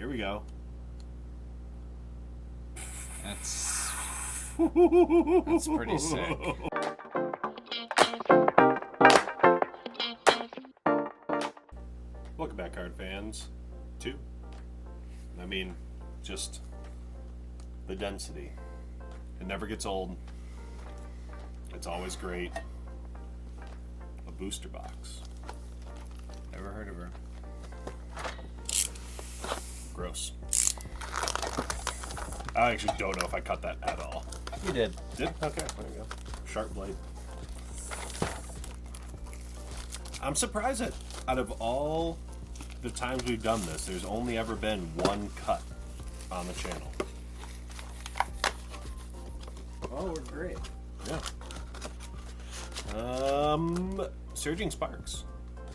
Here we go. That's pretty sick. Welcome back, card fans. Just the density. It never gets old. It's always great. A booster box. Never heard of her. Gross. I actually don't know if I cut that at all. You did. Did? Okay, there you go. Sharp blade. I'm surprised that out of all the times we've done this, there's only ever been one cut on the channel. Oh, we're great. Yeah. Surging Sparks.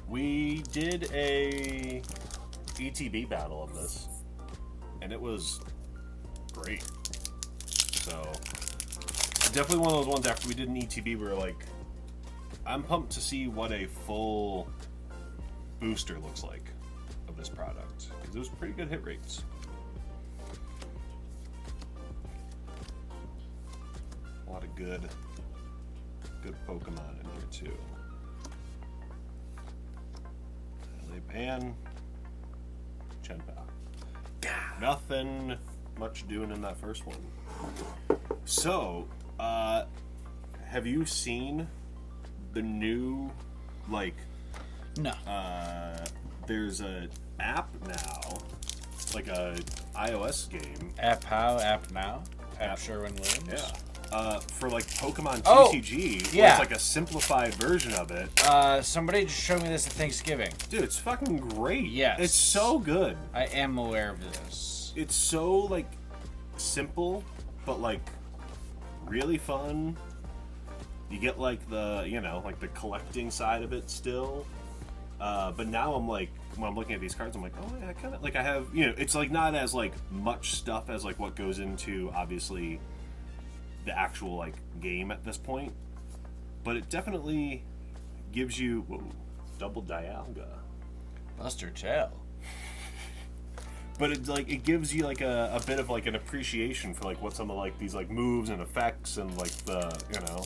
We did a ETB battle of this, and it was great. So, definitely one of those ones after we did an ETB, we were like, I'm pumped to see what a full booster looks like of this product, because it was pretty good hit rates. A lot of good Pokemon in here too. Pan, Chenpa. Nothing much doing in that first one. So, have you seen the new, No. there's a app now, like a iOS game. App how? App now? App Sherwin-Williams? Yeah. For Pokemon Oh, TCG, where yeah. it's like a simplified version of it. Somebody just showed me this at Thanksgiving. Dude, it's fucking great. Yes. It's so good. I am aware of this. It's so simple, but really fun. You get the collecting side of it still. But now I'm when I'm looking at these cards, I'm like, oh yeah, I kind of I have, it's not as much stuff as what goes into obviously the actual game at this point, but it definitely gives you double Dialga. Buster Tail. But it gives you a bit of an appreciation for what some of these moves and effects and the I don't know,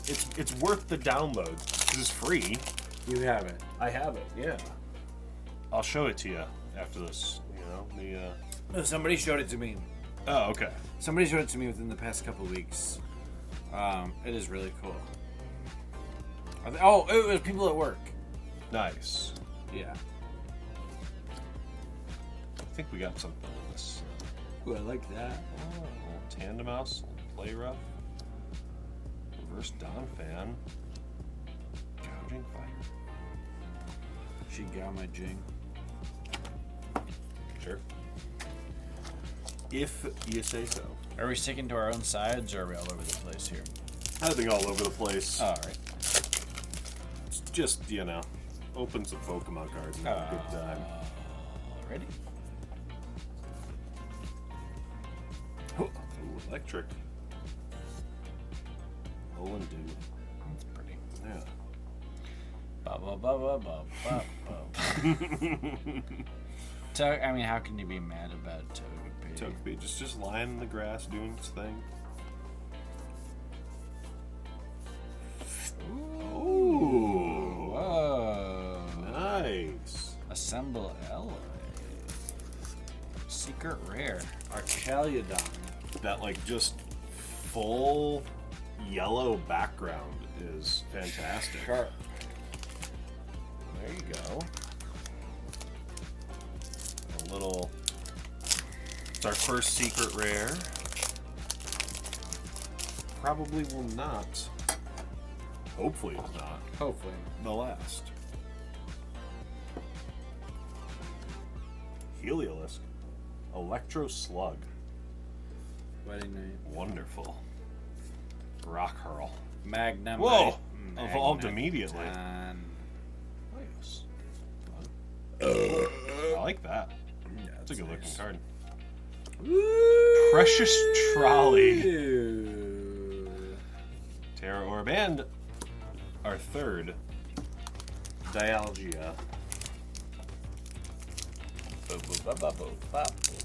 it's worth the download because it's free. You have it. I have it. Yeah. I'll show it to you after this. No, somebody showed it to me. Oh, okay. Somebody showed it to me within the past couple of weeks. It is really cool. It was people at work. Nice. Yeah. I think we got something in this. Ooh, I like that. Oh, Tandem Mouse, Play Rough, Reverse Donphan, Gouging Fire. She got my jing. Sure. If you say so. Are we sticking to our own sides, or are we all over the place here? I think all over the place. All right. It's just, open some Pokemon cards and have a good time. Ready? Ooh, electric. Olin Dew. That's pretty. Yeah. Ba ba ba ba ba ba ba. How can you be mad about Togepi? Togepi just lying in the grass doing its thing. Ooh. Whoa. Nice. Assemble Alloy. Secret Rare. Archeliodon. That just full yellow background is fantastic. Sharp. There you go. It's our first secret rare. Probably will not. Hopefully it's not. Hopefully. The last. Heliolisk. Electro Slug. Wedding night. Wonderful. Rock Hurl. Magnum. Whoa! Evolved immediately. Nice. I like that. Yeah, That's a good looking card. Woo! Precious Trolley. Ew. Terra Orb, and our third Dialga.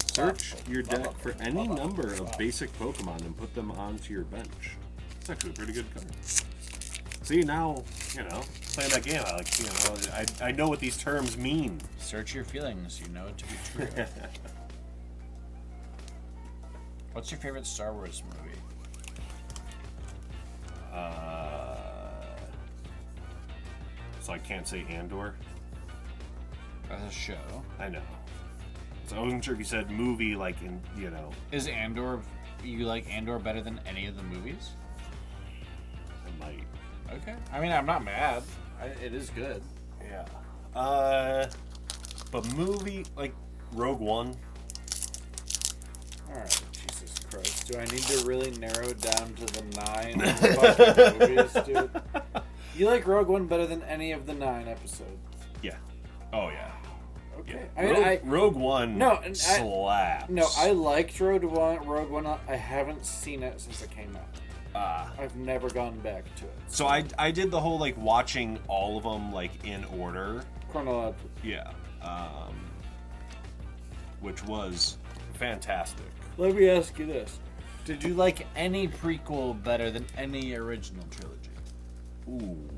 Search your deck for any number of basic Pokemon and put them onto your bench. It's actually a pretty good card. See, now, playing that game, I know what these terms mean. Search your feelings. You know it to be true. What's your favorite Star Wars movie? So I can't say Andor. As a show. I know. So I wasn't sure if you said movie, like in, Is Andor, you like Andor better than any of the movies? I might. Okay. I mean, I'm not mad. It is good. Yeah. But movie, like Rogue One. Alright, Jesus Christ. Do I need to really narrow it down to the 9 fucking movies, dude? You like Rogue One better than any of the 9 episodes? Yeah. Oh, yeah. Okay. Yeah. I mean, Rogue One slaps. I liked Rogue One. I haven't seen it since it came out. I've never gone back to it. So I did the whole, like, watching all of them, like, in order. Chronologically. Yeah. Which was fantastic. Let me ask you this. Did you like any prequel better than any original trilogy? Ooh.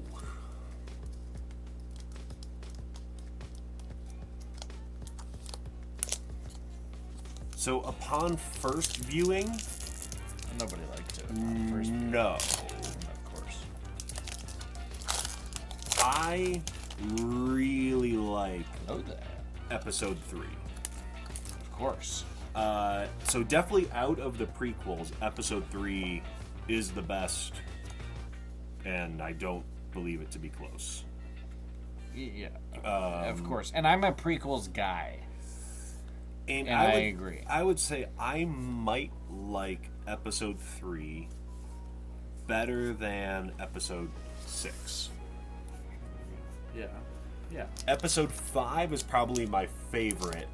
So upon first viewing, Nobody liked it. On first viewing. no. Of course. I really like Oh, that. episode 3. Of course. So definitely out of the prequels, episode 3 is the best, and I don't believe it to be close. Yeah. Of course. And I'm a prequels guy. And I agree. I would say I might like episode 3 better than episode 6. Yeah. Yeah. Episode 5 is probably my favorite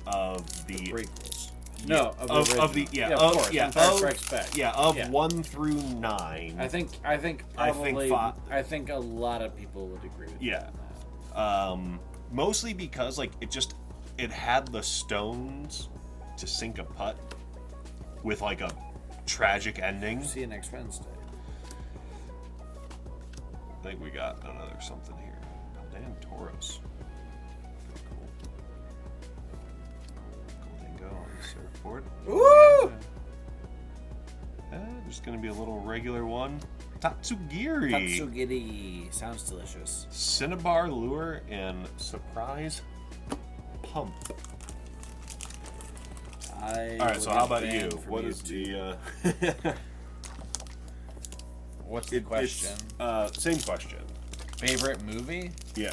of the Prequels. Yeah, No, of the of course. yeah, Empire of, Strikes Back. yeah, of Yeah. 1 through 9. I think probably. I think a lot of people would agree with Yeah. that. Mostly because like it had the stones to sink a putt with like a tragic ending. See you next Wednesday. I think we got another something here. Dan Tauros. Pretty cool. Cool dingo on the surfboard. Woo! Just gonna be a little regular one. Tatsugiri. Tatsugiri sounds delicious. Cinnabar Lure and Surprise Pump. Alright, so how about you? What is the What's the question? Same question. Favorite movie? Yeah.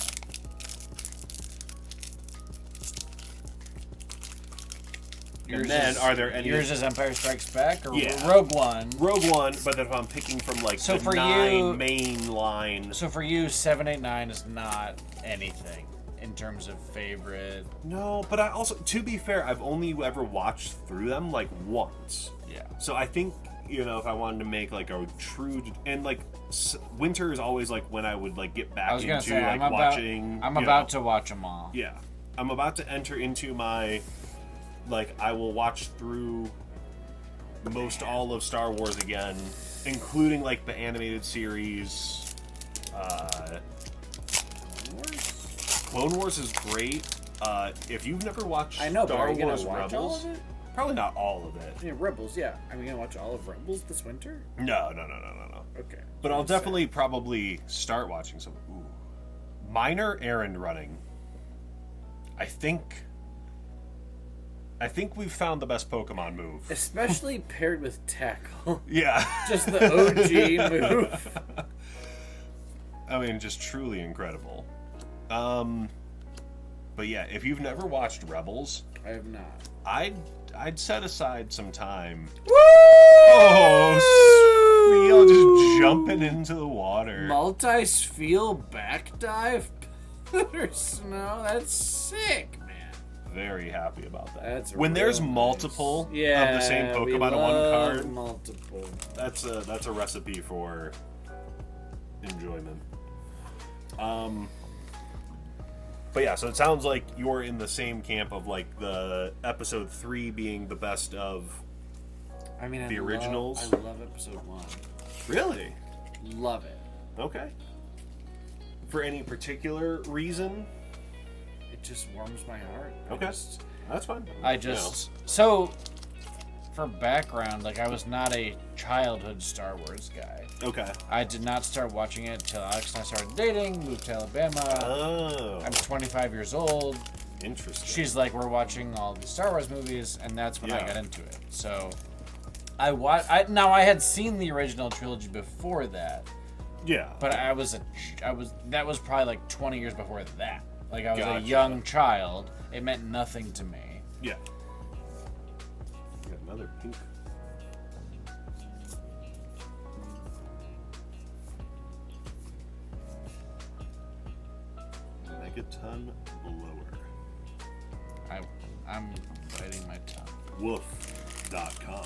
Yours And then, is- are there any... Yours is Empire Strikes Back or Yeah. Rogue One? Rogue One, but then if I'm picking from, like, So the for 9 you- main line... So for you, 789 is not anything in terms of favorite. No, but I also... To be fair, I've only ever watched through them, like, once. Yeah. So I think, if I wanted to make, like, a true... And, like, winter is always, like, when I would, like, get back I was gonna into, say like, watching... I'm about to watch them all. Yeah. I'm about to enter into my... Like, I will watch through all of Star Wars again, including, like, the animated series. Clone Wars is great. If you've never watched I know, but Star are you gonna Wars watch all Rebels, of it? probably not all of it. Yeah, Rebels. Yeah, are we gonna watch all of Rebels this winter? No. Okay. But I'll definitely probably start watching some. Ooh. Minor errand running. I think we've found the best Pokemon move. Especially paired with tackle. Yeah. Just the OG move. I mean, just truly incredible. But yeah, if you've never watched Rebels, I have not. I'd set aside some time. Woo! Oh, Spiel just jumping into the water. Multi-Spiel back dive powder snow. That's sick, man. Very happy about that. That's when real there's nice. multiple of Yeah, the same we Pokemon on one love card, multiple. that's a recipe for enjoyment. But yeah, so it sounds like you're in the same camp of like the episode 3 being the best of. I mean, The originals? I love episode 1. Really? Love it. Okay. For any particular reason? It just warms my heart. Okay. That's fine. So, for background, like, I was not a childhood Star Wars guy. Okay. I did not start watching it until Alex and I started dating, moved to Alabama. Oh. I'm 25 years old. Interesting. She's like, we're watching all these Star Wars movies, and that's when I Yeah. got into it. So, I had seen the original trilogy before that, Yeah. but that was probably like 20 years before that. Like, I was Gotcha. a young child. It meant nothing to me. Yeah. Got another pink. Megaton blower. I'm biting my tongue. Woof.com.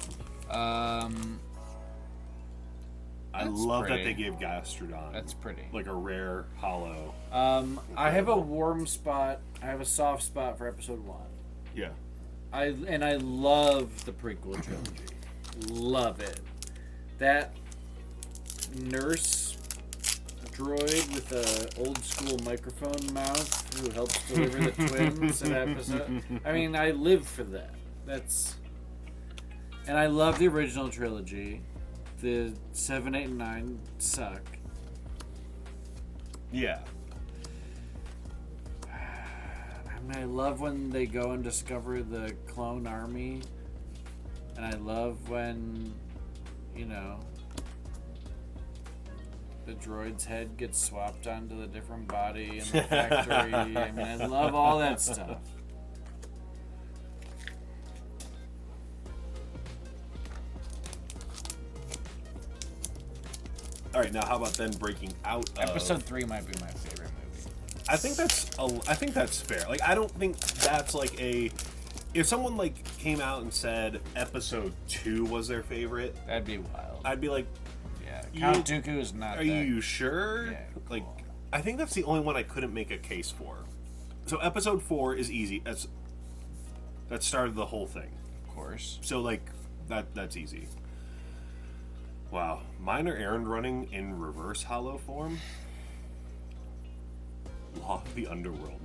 I That's love pretty. that they gave Gastrodon. That's pretty. Like a rare hollow. I have a warm spot. I have a soft spot for episode 1. Yeah. I love the prequel trilogy. Love it. That nurse droid with the old school microphone mouth who helps deliver the twins in episode. I mean, I live for that. And I love the original trilogy. The 7, 8, and 9 suck. Yeah. I mean, I love when they go and discover the clone army. And I love when, the droid's head gets swapped onto the different body in the factory. I mean, I love all that stuff. All right, now how about then breaking out of... Episode 3 might be my favorite movie. I think that's fair. Like, I don't think that's like a... If someone like came out and said episode 2 was their favorite, That'd be wild. I'd be like, Yeah, You- Count Dooku is not. are you sure? Yeah, Like, cool. I think that's the only one I couldn't make a case for. So episode 4 is easy. That started the whole thing. Of course. So like that's easy. Wow, mine are errand running in reverse hollow form. Law of the Underworld.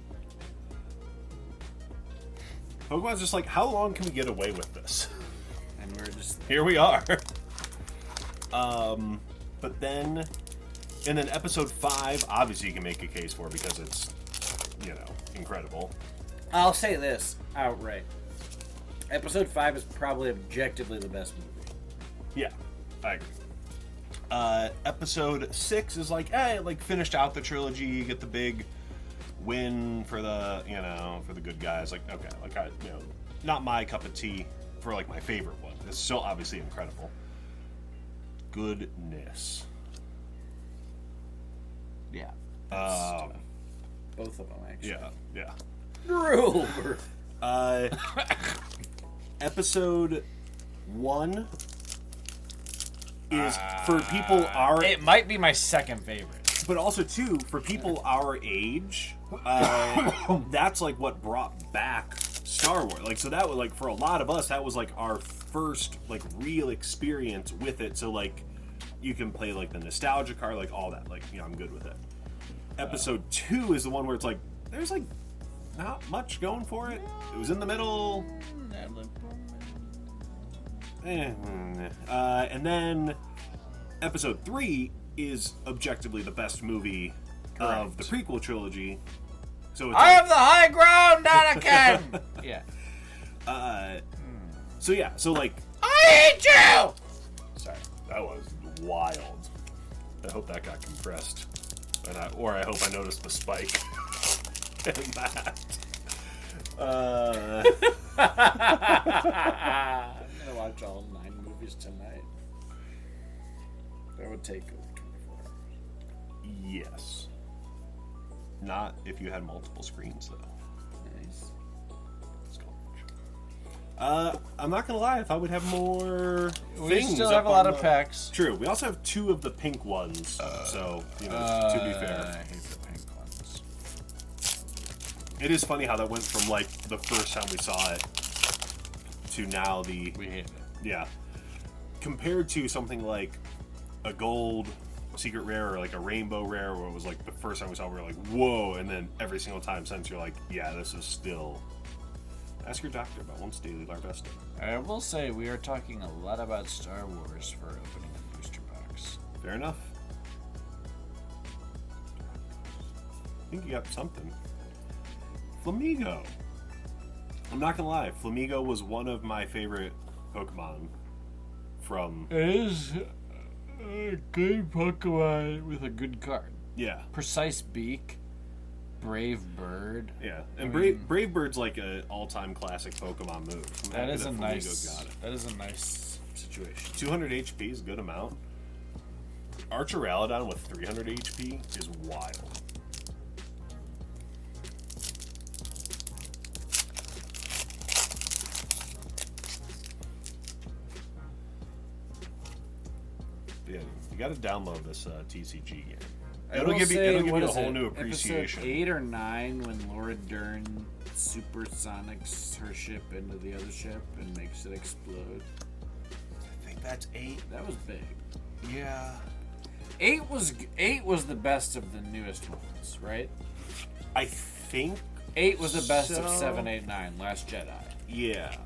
Pokemon's just like, how long can we get away with this? And we're just. Here we are. But then, and then episode 5, obviously you can make a case for because it's, incredible. I'll say this outright. Episode 5 is probably objectively the best movie. Yeah, I agree. Episode 6 is like, finished out the trilogy, you get the big win for the, for the good guys. Like, okay, not my cup of tea for like my favorite one. It's still obviously incredible. Goodness. Yeah. Both of them, actually. Yeah. Drool. Episode 1 is for people our, It might be my second favorite. but also too for people our age. That's like what brought back Star Wars. Like, so that was like for a lot of us, that was like our first like real experience with it. So like, you can play like the nostalgia card, like all that. Like, I'm good with it. Episode 2 is the one where it's like there's like not much going for it. It was in the middle. And then episode 3 is objectively the best movie of the prequel trilogy. So it's I have the high ground, Anakin! Yeah. so yeah, so like I hate you! Sorry. that was wild. I hope that got compressed, and I hope I noticed the spike in that. I'm gonna watch all 9 movies tonight. That would take over 24 hours. Yes. Not if you had multiple screens, though. Nice. It's cool. I'm not gonna lie. I thought we'd have more. We things still up have a lot on of the- packs. True. We also have 2 of the pink ones. So to be I fair, hate the pink ones. It is funny how that went from like the first time we saw it to now the We hate it. yeah. Compared to something like a gold secret rare or like a rainbow rare, where it was like the first time we saw it, we were like, whoa, and then every single time since you're like, yeah, this is still. Ask your doctor about Once Daily Larvesta. I will say we are talking a lot about Star Wars for opening a booster box. Fair enough. I think you got something. Flamigo. I'm not gonna lie, Flamigo was one of my favorite Pokemon from. It is a good Pokemon with a good card. Yeah. Precise Beak, Brave Bird. Yeah. And I mean- Brave Bird's like an all-time classic Pokemon move. I'm That happy is a Flamigo nice. got it. That is a nice situation. 200 HP is a good amount. Archeralodon with 300 HP is wild. Yeah, you got to download this TCG game. It'll give you a whole new appreciation. Episode 8 or 9 when Laura Dern supersonics her ship into the other ship and makes it explode. I think that's 8. That was big. Yeah. 8 was the best of the newest ones, right? I think 8 was the best of So- 7, 8, 9. Last Jedi. yeah.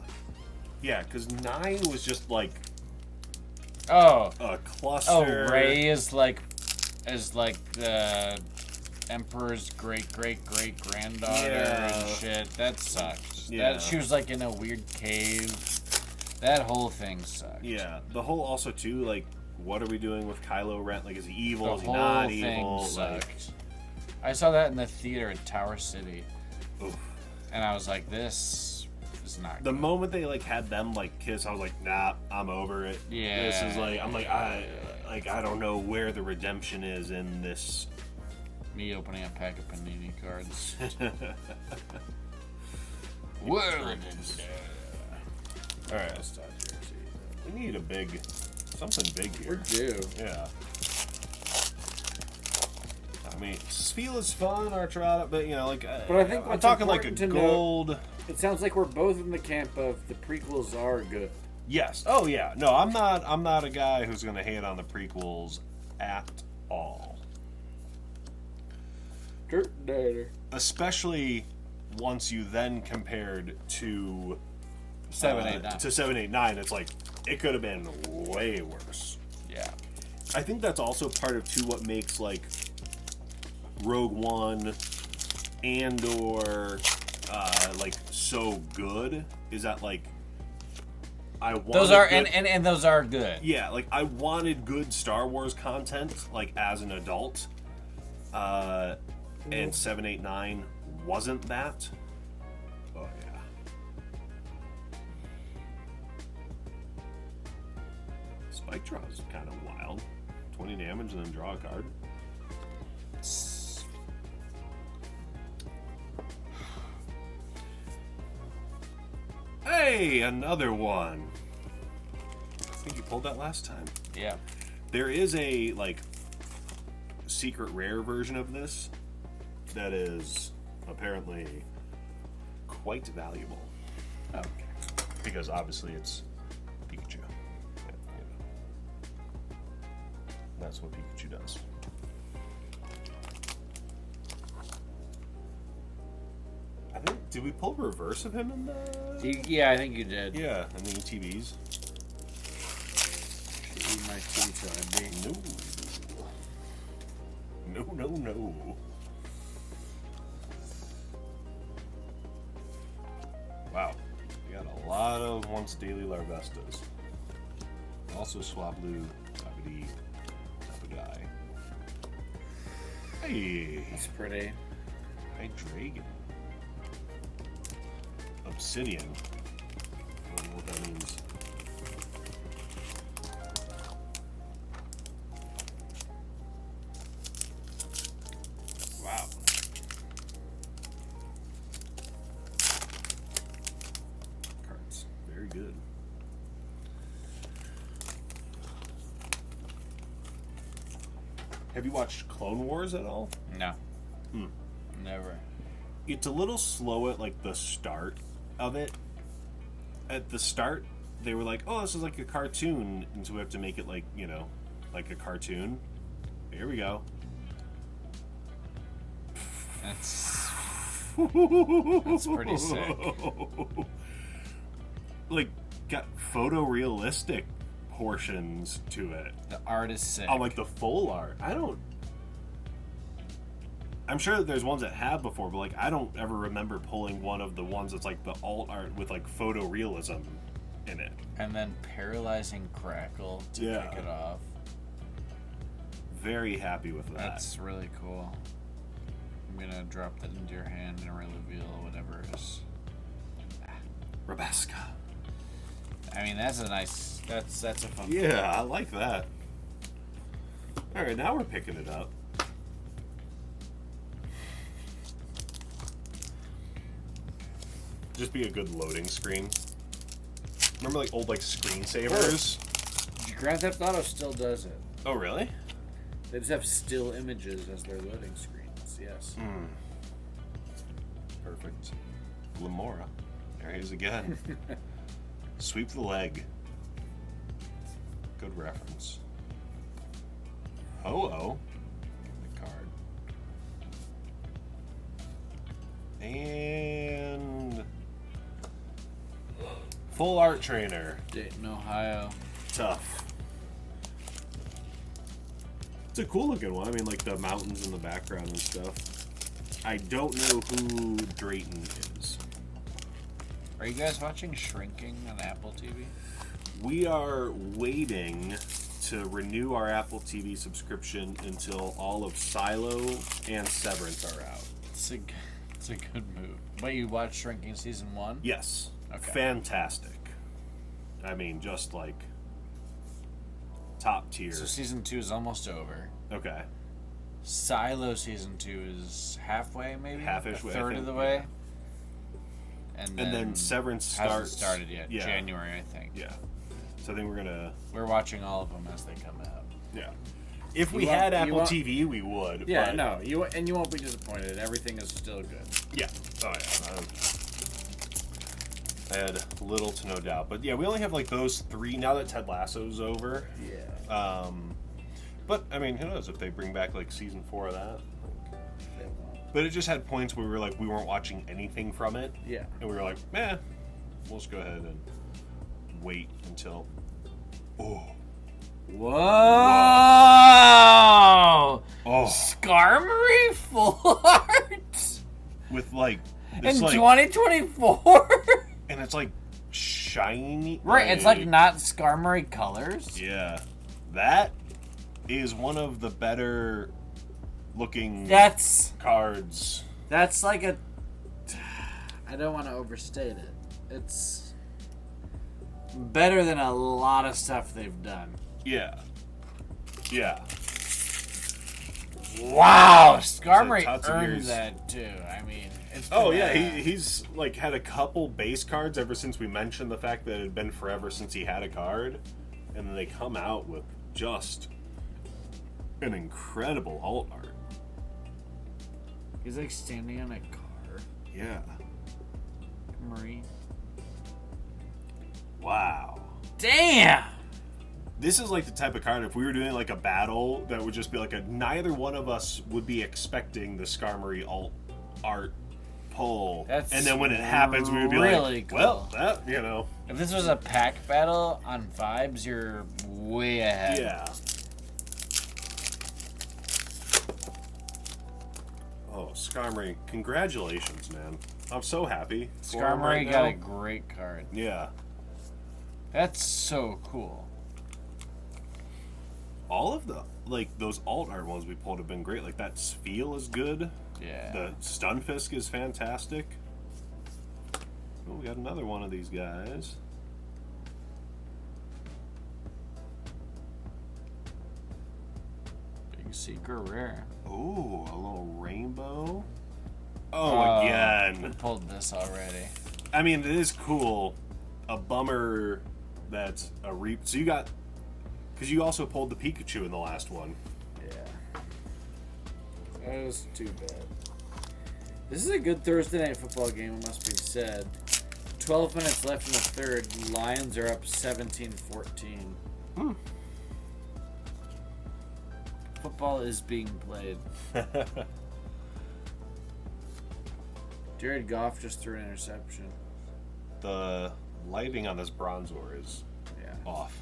Yeah, because 9 was just like Oh, a cluster. Rey is like the Emperor's great granddaughter Yeah. and shit. That sucked. Yeah. She was like in a weird cave. That whole thing sucked. Yeah, the whole also too, like, what are we doing with Kylo Ren? Like, is he evil? The Is he whole not thing evil? sucked. I saw that in the theater at Tower City, Like, oof. and I was like, "This is not." The good. moment they like had them like kiss, I was like, nah, I'm over it. Yeah. This is like, I'm like, I don't know where the redemption is in this. Me opening a pack of Panini cards. World. All right, we need something big We're here. due. Yeah. I mean, Spheal is fun, Archerada, but you know, like, But I think I'm what's talking like a important to note- gold. It sounds like we're both in the camp of the prequels are good. Yes. Oh yeah. No, I'm not a guy who's gonna hate on the prequels at all. Dirt Dater. Especially once you then compared to 7, 8, 9. to 7, 8, 9, it's like it could have been way worse. Yeah. I think that's also part of too what makes like Rogue One and or like so good is that like I wanted Those are good, and those are good. yeah, like I wanted good Star Wars content like as an adult. And 7, 8, 9 wasn't that. Oh yeah. Spike draw is kind of wild. 20 damage and then draw a card. Hey, another one. I think you pulled that last time. Yeah. There is a like secret rare version of this that is apparently quite valuable Okay. because obviously it's Pikachu. Yeah, you know. That's what Pikachu does. I think did we pull reverse of him in the? Yeah, I think you did. Yeah, in the ETBs. Eat my teeth, No. No. Wow. We got a lot of Once Daily Larvestas. Also Swablu, Tapidi, Tapadai. Hey! It's pretty. Hydreigon. Obsidian. I don't know what that means. Wow. Cards. Very good. Have you watched Clone Wars at all? No. Hmm. Never. it's a little slow at like the start of it. At the start, they were like, "Oh, this is like a cartoon," and so we have to make it like like a cartoon. Here we go. That's pretty sick. Like, got photorealistic portions to it. The art is sick. Oh, like the full art. I'm sure that there's ones that have before, but like I don't ever remember pulling one of the ones that's like the alt art with like photorealism in it. And then paralyzing crackle to Yeah. kick it off. Very happy with that. That's really cool. I'm gonna drop that into your hand and reveal whatever it is. Rabaska. I mean, that's a nice. That's a fun. Yeah, I like that. All right, now we're picking it up. Just be a good loading screen. Remember like old like screensavers? Grand Theft Auto still does it. Oh really? They just have still images as their loading screens. Yes. Perfect. Lamora. There he is again. Sweep the leg. Good reference. Ho-Oh. The card. And full art trainer. Dayton, Ohio. Tough. It's a cool looking one. I mean, like the mountains in the background and stuff. I don't know who Drayton is. Are you guys watching Shrinking on Apple TV? We are waiting to renew our Apple TV subscription until all of Silo and Severance are out. It's a good move. But you watched Shrinking season 1? Yes. Okay. Fantastic. I mean, just like top tier. So season 2 is almost over. Okay. Silo season 2 is halfway, maybe? Half-ish A way, I third think, of the way? yeah. And then Severance hasn't starts. started yet. Yeah. January, I think. Yeah. So I think we're gonna. We're watching all of them as they come out. Yeah. If we You want- had you Apple want- TV, we would. Yeah, but, no, you won't be disappointed. Everything is still good. Yeah. Oh yeah. I had little to no doubt, but yeah, we only have like those 3 now that Ted Lasso's over. Yeah. But I mean, who knows if they bring back like season 4 of that? They won't. But it just had points where we were like we weren't watching anything from it, Yeah. and we were like, we'll just go ahead and wait until. Oh. Whoa! Oh. Skarmory full art With like. in It's like, 2024. and it's like shiny. Right, it's like not Skarmory colors. Yeah, that is one of the better looking That's cards. like a. I don't want to overstate it. It's better than a lot of stuff they've done. Yeah, yeah. Wow, Skarmory Tatsugire's- earned that too. I mean, it's Oh been yeah, a- he's like had a couple base cards ever since we mentioned the fact that it had been forever since he had a card, and then they come out with just an incredible alt art. He's like standing on a car. Yeah. Marine. Wow. Damn. This is like the type of card if we were doing like a battle that would just be like neither one of us would be expecting the Skarmory alt art pull. That's and then when it happens we would be really like, cool. well, that, If this was a pack battle on Vibes, you're way ahead. yeah. Oh, Skarmory, congratulations, man. I'm so happy. for him Skarmory right got now. a great card. Yeah. That's so cool. All of the, like, those alt art ones we pulled have been great. Like, that Spheal is good. Yeah. The Stunfisk is fantastic. Oh, we got another one of these guys. Big secret rare. Oh, a little rainbow. Oh, We again. pulled this already. I mean, it is cool. A bummer that's a So you got... Because you also pulled the Pikachu in the last one. Yeah. That was too bad. This is a good Thursday night football game, it must be said. 12 minutes left in the third. Lions are up 17-14. Football is being played. Jared Goff just threw an interception. The lighting on this Bronzor is Yeah. off.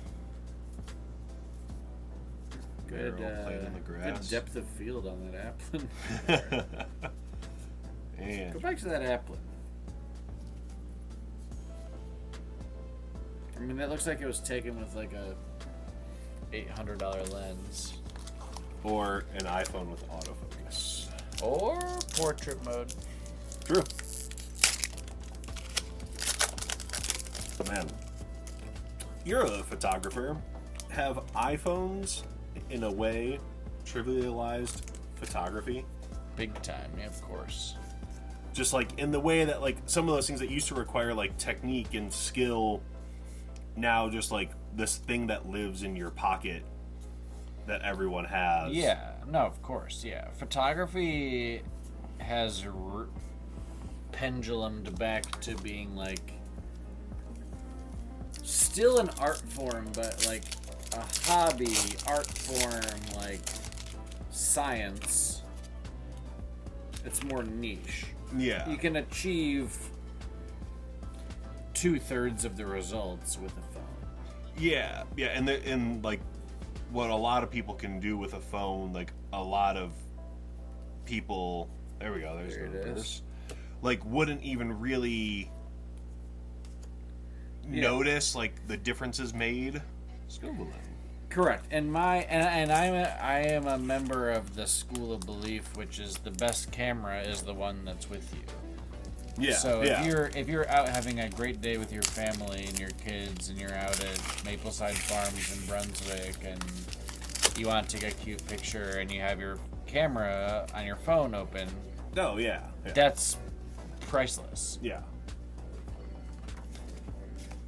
Good, Barrel played in the good grass. depth of field on that Applin. And Go back to that Applin. I mean, that looks like it was taken with like a $800 lens. or an iPhone with autofocus. Or portrait mode. True. Man, you're a photographer. Have iPhones, in a way, trivialized photography? Big time, yeah, of course. Just like in the way that like some of those things that used to require like technique and skill, now just like this thing that lives in your pocket that everyone has. Yeah, no, of course, yeah. Photography has pendulumed back to being like Still an art form, but like a hobby art form, like science. It's more niche. Yeah. You can achieve 2/3 of the results with a phone. Yeah, yeah, and like what a lot of people can do with a phone, like a lot of people. There we go. There's There the it reverse. is. Like wouldn't even really notice like the differences made. Scoobulin. Correct. And I am a member of the school of belief, which is the best camera is the one that's with you. Yeah. So yeah. if you're out having a great day with your family and your kids, and you're out at Mapleside Farms in Brunswick, and you want to take a cute picture, and you have your camera on your phone open, Oh yeah. Yeah. that's priceless. yeah.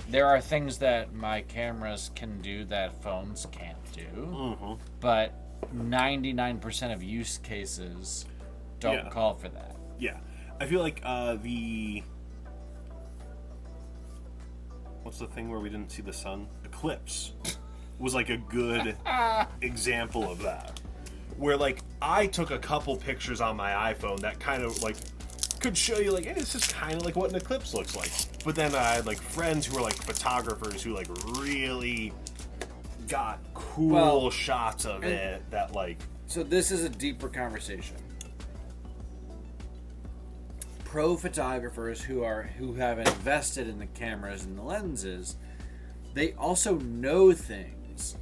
There are things that my cameras can do that phones can't do, Mm-hmm. but 99% of use cases don't Yeah. call for that. Yeah. I feel like the what's the thing where we didn't see the sun? Eclipse was like a good example of that. Where like I took a couple pictures on my iPhone that kind of like could show you like, hey, this is kind of like what an eclipse looks like. But then I had like friends who were like photographers who like really got cool Well, shots of it that like So this is a deeper conversation. Pro photographers who have invested in the cameras and the lenses, they also know things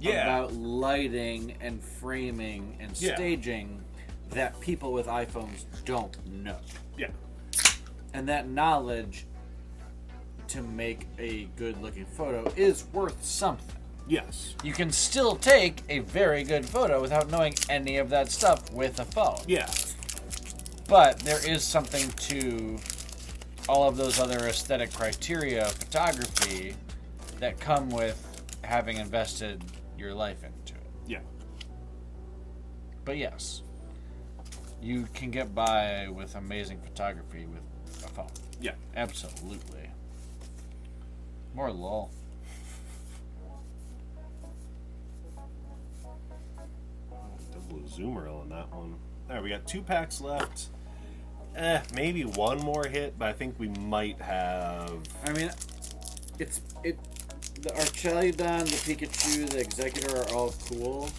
about lighting and framing and Yeah. staging that people with iPhones don't know. yeah. And that knowledge to make a good looking photo is worth something. Yes. You can still take a very good photo without knowing any of that stuff with a phone. Yeah. But there is something to all of those other aesthetic criteria of photography that come with having invested your life into it. Yeah. But yes, you can get by with amazing photography with a phone. Yeah. Absolutely. More lol. Double zoom reel on that one. Alright, we got 2 packs left. Maybe one more hit, but I think we might have. I mean, the Archelidon, the Pikachu, the Executor are all cool.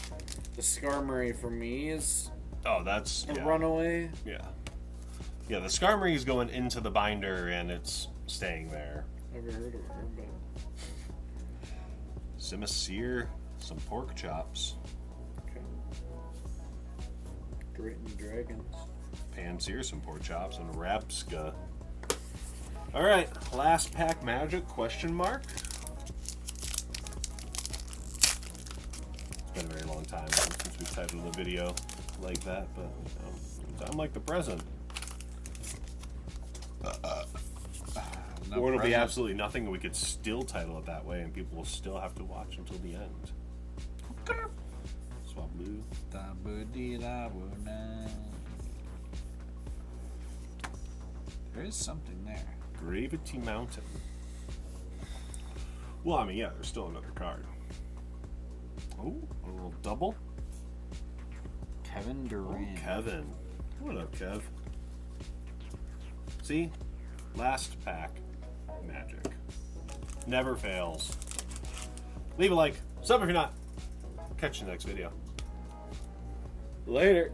The Skarmory for me is Oh, that's a yeah. runaway. Yeah. Yeah, the Skarmory is going into the binder and it's staying there. Never heard of her, but Simisear, some pork chops. okay. Drayton Dragons. Pansear, some pork chops, and Rabska. Alright, last pack magic, question mark. It's been a very long time since we titled a video like that, but you know, I'm like the present. No Or it'll be present. absolutely nothing, and we could still title it that way, and people will still have to watch until the end. Swap blue. There is something there. Gravity Mountain. Well, I mean, yeah, there's still another card. Oh, a little double. Kevin Oh, Durant. Kevin. What up, Kev? See? Last pack. Magic. Never fails. Leave a like. Sub if you're not. Catch you next video. Later.